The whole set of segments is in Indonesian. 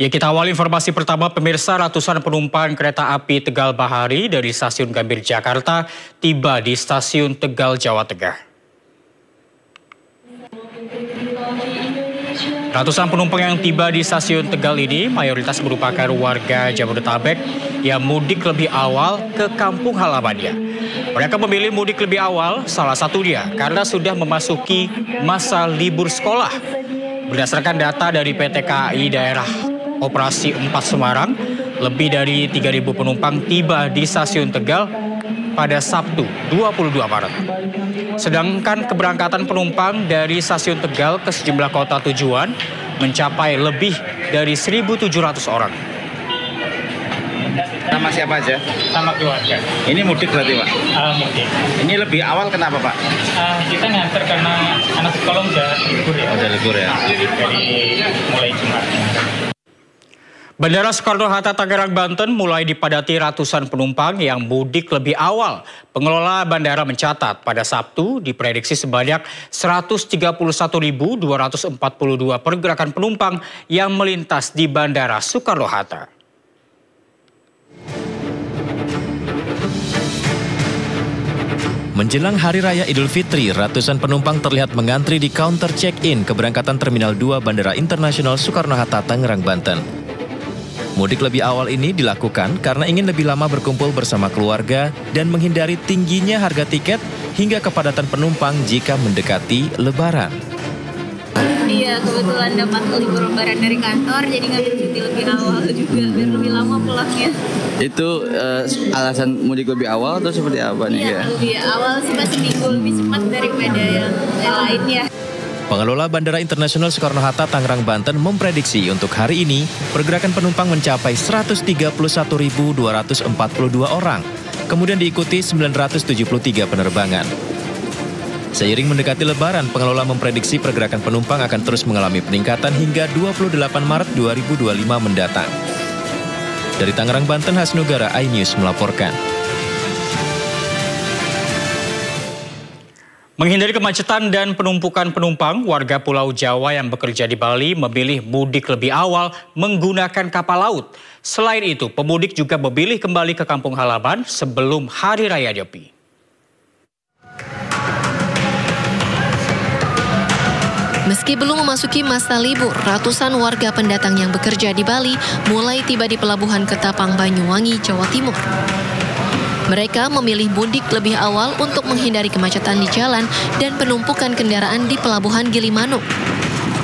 Ya, kita awal informasi pertama, pemirsa. Ratusan penumpang kereta api Tegal Bahari dari stasiun Gambir, Jakarta tiba di stasiun Tegal, Jawa Tengah. Ratusan penumpang yang tiba di stasiun Tegal ini mayoritas merupakan warga Jabodetabek yang mudik lebih awal ke kampung halamannya. Mereka memilih mudik lebih awal salah satunya karena sudah memasuki masa libur sekolah. Berdasarkan data dari PT KAI Daerah Operasi 4 Semarang, lebih dari 3.000 penumpang tiba di stasiun Tegal pada Sabtu 22 Maret. Sedangkan keberangkatan penumpang dari stasiun Tegal ke sejumlah kota tujuan mencapai lebih dari 1.700 orang. Nama siapa aja? Sama keluarga. Ini mudik berarti, Pak? Mudik. Ini lebih awal kenapa, Pak? Kita nganter karena anak sekolah udah libur ya. Udah libur ya? Dari mulai Jumat. Bandara Soekarno-Hatta Tangerang, Banten mulai dipadati ratusan penumpang yang mudik lebih awal. Pengelola bandara mencatat pada Sabtu diprediksi sebanyak 131.242 pergerakan penumpang yang melintas di Bandara Soekarno-Hatta. Menjelang Hari Raya Idul Fitri, ratusan penumpang terlihat mengantri di counter check-in keberangkatan Terminal 2 Bandara Internasional Soekarno-Hatta Tangerang, Banten. Mudik lebih awal ini dilakukan karena ingin lebih lama berkumpul bersama keluarga dan menghindari tingginya harga tiket hingga kepadatan penumpang jika mendekati Lebaran. Iya, kebetulan dapat libur Lebaran dari kantor, jadi ngambil cuti lebih awal juga, biar lebih lama pulangnya. Itu alasan mudik lebih awal atau seperti apa nih? Iya, lebih awal sih, seminggu lebih cepat daripada yang lainnya. Pengelola Bandara Internasional Soekarno-Hatta Tangerang, Banten memprediksi untuk hari ini pergerakan penumpang mencapai 131.242 orang, kemudian diikuti 973 penerbangan. Seiring mendekati Lebaran, pengelola memprediksi pergerakan penumpang akan terus mengalami peningkatan hingga 28 Maret 2025 mendatang. Dari Tangerang, Banten, Hasnugara, iNews melaporkan. Menghindari kemacetan dan penumpukan penumpang, warga Pulau Jawa yang bekerja di Bali memilih mudik lebih awal menggunakan kapal laut. Selain itu, pemudik juga memilih kembali ke kampung halaman sebelum Hari Raya Nyepi. Meski belum memasuki masa libur, ratusan warga pendatang yang bekerja di Bali mulai tiba di Pelabuhan Ketapang, Banyuwangi, Jawa Timur. Mereka memilih mudik lebih awal untuk menghindari kemacetan di jalan dan penumpukan kendaraan di Pelabuhan Gilimanuk.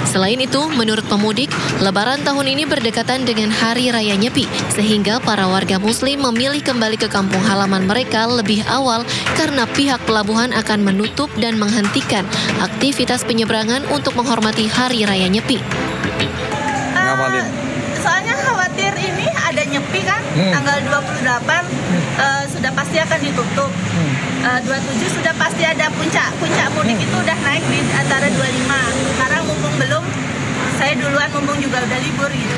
Selain itu, menurut pemudik, Lebaran tahun ini berdekatan dengan Hari Raya Nyepi, sehingga para warga Muslim memilih kembali ke kampung halaman mereka lebih awal karena pihak pelabuhan akan menutup dan menghentikan aktivitas penyeberangan untuk menghormati Hari Raya Nyepi. Soalnya khawatir ini ada Nyepi kan, tanggal 28 sudah pasti akan ditutup. 27 sudah pasti ada puncak mudik itu udah naik di antara 25. Sekarang mumpung belum, saya duluan mumpung juga udah libur gitu.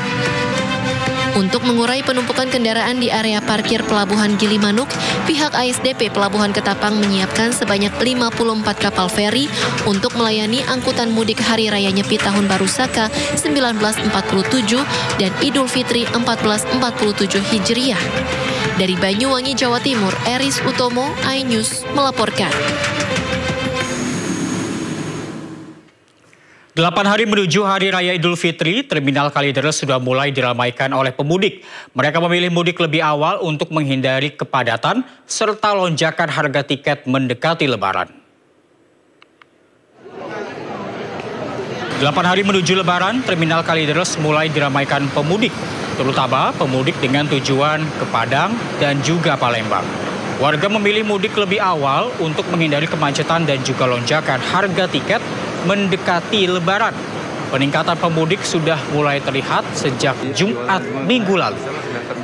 Untuk mengurai penumpukan kendaraan di area parkir Pelabuhan Gilimanuk, pihak ASDP Pelabuhan Ketapang menyiapkan sebanyak 54 kapal feri untuk melayani angkutan mudik Hari Raya Nyepi Tahun Baru Saka 1947 dan Idul Fitri 1447 Hijriah. Dari Banyuwangi, Jawa Timur, Eris Utomo, iNews melaporkan. 8 hari menuju Hari Raya Idul Fitri, Terminal Kalideres sudah mulai diramaikan oleh pemudik. Mereka memilih mudik lebih awal untuk menghindari kepadatan serta lonjakan harga tiket mendekati Lebaran. 8 hari menuju Lebaran, Terminal Kalideres mulai diramaikan pemudik, terutama pemudik dengan tujuan ke Padang dan juga Palembang. Warga memilih mudik lebih awal untuk menghindari kemacetan dan juga lonjakan harga tiket mendekati Lebaran. Peningkatan pemudik sudah mulai terlihat sejak Jumat minggu lalu.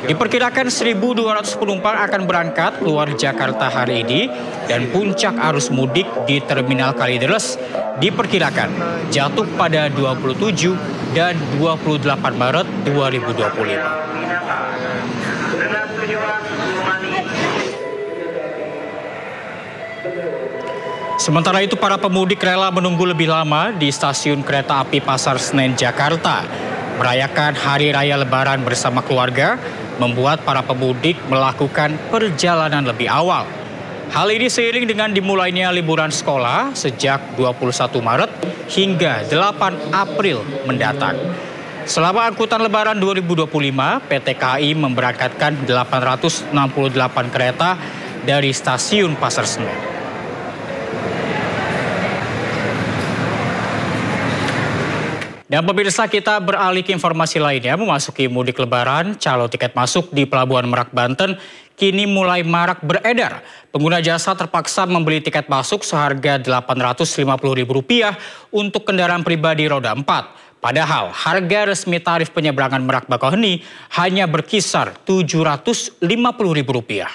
Diperkirakan 1.200 penumpang akan berangkat keluar Jakarta hari ini dan puncak arus mudik di Terminal Kalideres diperkirakan jatuh pada 27 dan 28 Maret 2025. Sementara itu, para pemudik rela menunggu lebih lama di stasiun kereta api Pasar Senen, Jakarta. Merayakan Hari Raya Lebaran bersama keluarga membuat para pemudik melakukan perjalanan lebih awal. Hal ini seiring dengan dimulainya liburan sekolah sejak 21 Maret hingga 8 April mendatang. Selama angkutan Lebaran 2025, PT KAI memberangkatkan 868 kereta dari stasiun Pasar Senen. Dan pemirsa, kita beralih ke informasi lainnya. Memasuki mudik Lebaran, calo tiket masuk di Pelabuhan Merak, Banten kini mulai marak beredar. Pengguna jasa terpaksa membeli tiket masuk seharga Rp850.000 untuk kendaraan pribadi roda 4. Padahal harga resmi tarif penyeberangan Merak Bakauheni hanya berkisar Rp750.000.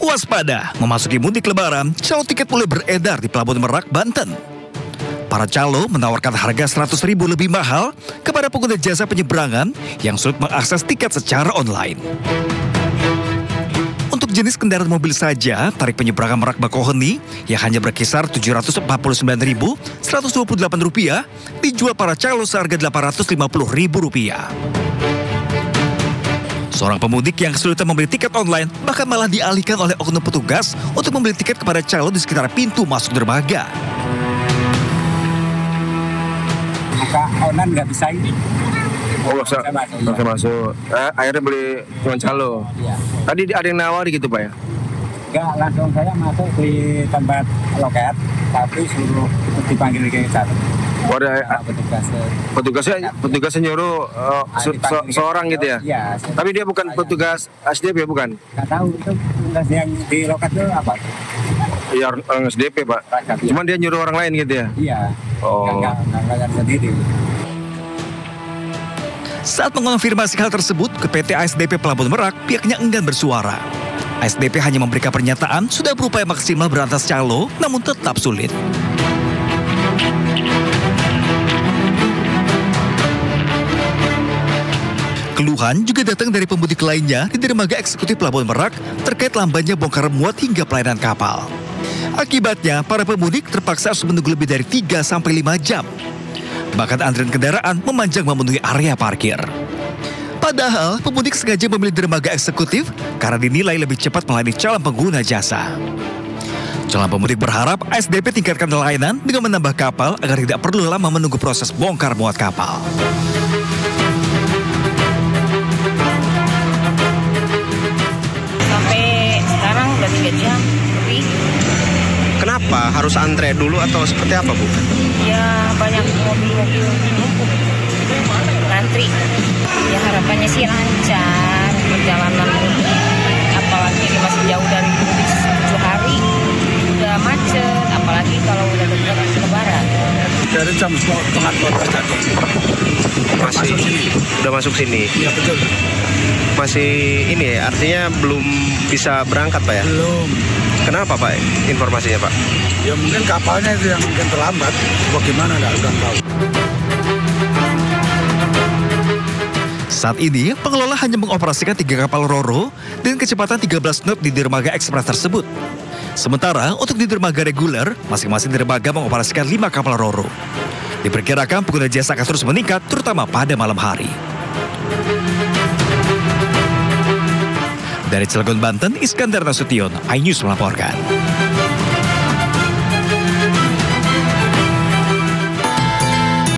Waspada, memasuki mudik Lebaran, calo tiket mulai beredar di Pelabuhan Merak, Banten. Para calo menawarkan harga Rp100.000 lebih mahal kepada pengguna jasa penyeberangan yang sulit mengakses tiket secara online. Untuk jenis kendaraan mobil saja, tarif penyeberangan Merak Bakauheni yang hanya berkisar Rp749.128 dijual para calo seharga Rp850.000. Seorang pemudik yang kesulitan membeli tiket online bahkan malah dialihkan oleh oknum petugas untuk membeli tiket kepada calo di sekitar pintu masuk dermaga. Buka online nggak bisa ini. Oh, nggak bisa masuk. Akhirnya beli cuma calo. Iya. Tadi ada yang nawari gitu, Pak ya? Nggak, langsung saya masuk di tempat loket, tapi suruh dipanggil ke satu. Petugasnya nyuruh seorang gitu ya? Iya. Tapi dia bukan petugas SDP, bukan? Nggak tahu itu petugas yang di loket itu apa? Iya, orang SDP, Pak. Cuman dia nyuruh orang lain gitu ya? Iya. Oh. Nggak sendiri. Saat mengonfirmasi hal tersebut ke PT ASDP Pelabuhan Merak, pihaknya enggan bersuara. ASDP hanya memberikan pernyataan sudah berupaya maksimal berantas calo, namun tetap sulit. Keluhan juga datang dari pemudik lainnya di dermaga eksekutif Pelabuhan Merak terkait lambannya bongkar muat hingga pelayanan kapal. Akibatnya, para pemudik terpaksa harus menunggu lebih dari 3-5 jam. Bahkan antrian kendaraan memanjang memenuhi area parkir. Padahal, pemudik sengaja memilih dermaga eksekutif karena dinilai lebih cepat melayani calon pengguna jasa. Calon pemudik berharap ASDP tingkatkan layanan dengan menambah kapal agar tidak perlu lama menunggu proses bongkar muat kapal. Sampai sekarang udah 3 jam lebih. Kenapa? Harus antre dulu atau seperti apa, Bu? Ya, banyak mobil-mobil numpuk ngantri. Ya, harapannya sih lancar perjalanan mudik. Apalagi masih jauh dari mudik 7 hari. Udah macet, apalagi kalau udah dekat Lebaran. Dari jam 11:30 tadi. Udah masuk sini? Iya, betul. Masih ini ya, artinya belum bisa berangkat, Pak ya? Belum. Kenapa, Pak? Informasinya, Pak? Ya mungkin kapalnya itu yang mungkin terlambat. Bagaimana nggak tahu. Saat ini, pengelola hanya mengoperasikan 3 kapal Ro-Ro dengan kecepatan 13 knot di dermaga ekspres tersebut. Sementara untuk di dermaga reguler, masing-masing dermaga mengoperasikan 5 kapal Ro-Ro. Diperkirakan pengguna jasa akan terus meningkat, terutama pada malam hari. Dari Cilegon, Banten, Iskandar Nasution, iNews melaporkan.